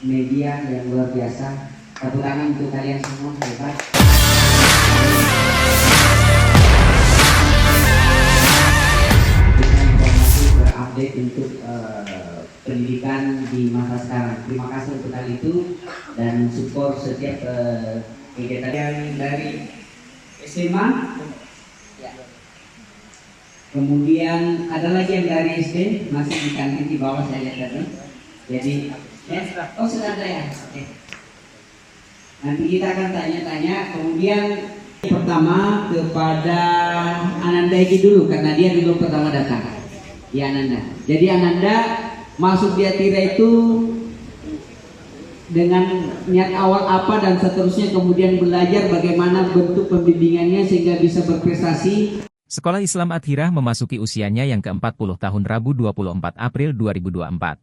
media yang luar biasa. Tepuk tangan untuk kalian semua, hebat. Berikan informasi berupdate untuk pendidikan di masa sekarang. Terima kasih untuk hal itu dan support setiap kegiatan yang dari SMA. Kemudian ada lagi yang dari SD, masih di kantin di bawah saya lihat tadi. Jadi, oh sudah ada ya. Oke. Nanti kita akan tanya-tanya. Kemudian pertama kepada Ananda Egi dulu karena dia dulu pertama datang. Ya Ananda. Jadi Ananda masuk di Atira itu dengan niat awal apa dan seterusnya, kemudian belajar bagaimana bentuk pembimbingannya sehingga bisa berprestasi. Sekolah Islam Athirah memasuki usianya yang ke-40 tahun Rabu 24 April 2024.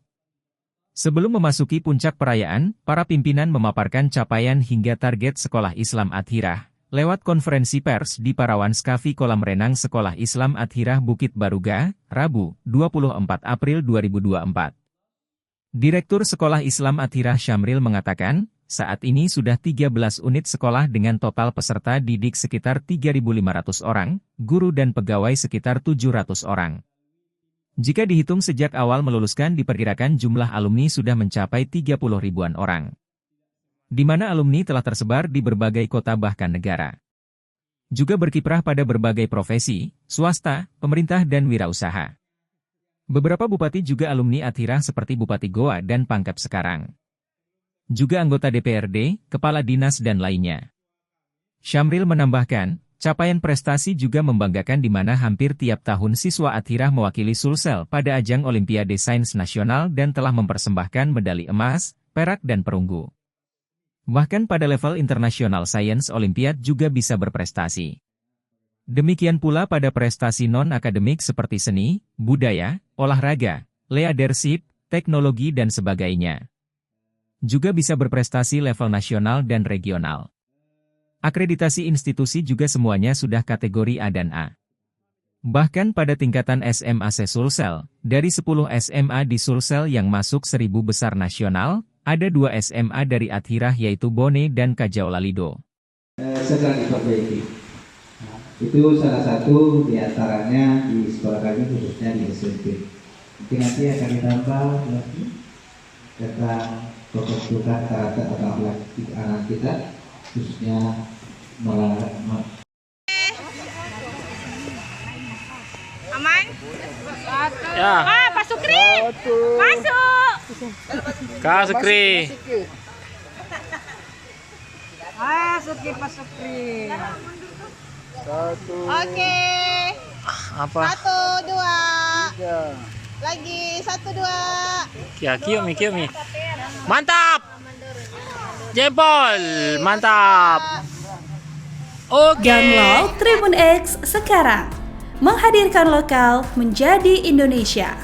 Sebelum memasuki puncak perayaan, para pimpinan memaparkan capaian hingga target Sekolah Islam Athirah lewat konferensi pers di Parawan Skafi Kolam Renang Sekolah Islam Athirah Bukit Baruga, Rabu, 24 April 2024. Direktur Sekolah Islam Athirah Syamril mengatakan, saat ini sudah 13 unit sekolah dengan total peserta didik sekitar 3.500 orang, guru dan pegawai sekitar 700 orang. Jika dihitung sejak awal meluluskan diperkirakan jumlah alumni sudah mencapai 30 ribuan orang. Di mana alumni telah tersebar di berbagai kota bahkan negara. Juga berkiprah pada berbagai profesi, swasta, pemerintah dan wirausaha. Beberapa bupati juga alumni Athirah seperti Bupati Goa dan Pangkep sekarang. Juga anggota DPRD, kepala dinas dan lainnya. Syamril menambahkan, capaian prestasi juga membanggakan di mana hampir tiap tahun siswa Athirah mewakili Sulsel pada ajang Olimpiade Sains Nasional dan telah mempersembahkan medali emas, perak dan perunggu. Bahkan pada level internasional Science Olympiad juga bisa berprestasi. Demikian pula pada prestasi non-akademik seperti seni, budaya, olahraga, leadership, teknologi dan sebagainya. Juga bisa berprestasi level nasional dan regional. Akreditasi institusi juga semuanya sudah kategori A dan A. Bahkan pada tingkatan SMA se-Sulsel, dari 10 SMA di Sulsel yang masuk 1000 besar nasional, ada 2 SMA dari Athirah yaitu Bone dan Kajau Lalido. Sedang diperbaiki. Itu salah satu di antaranya di sekolah kami khususnya di SMP. Nanti akan ditambah lagi tentang pembentukan karakter atau akhlak anak kita khususnya Aman? Ya. Ah, Pak Sukri. Masuk. Kak Sukri. Ah, Sukri Pak Sukri. Satu. Oke. Apa? 1, 2. Ya. Lagi 1, 2. Kiyomi. Mantap. Jebol. Mantap. Oke. Download Tribun X sekarang. Menghadirkan lokal menjadi Indonesia.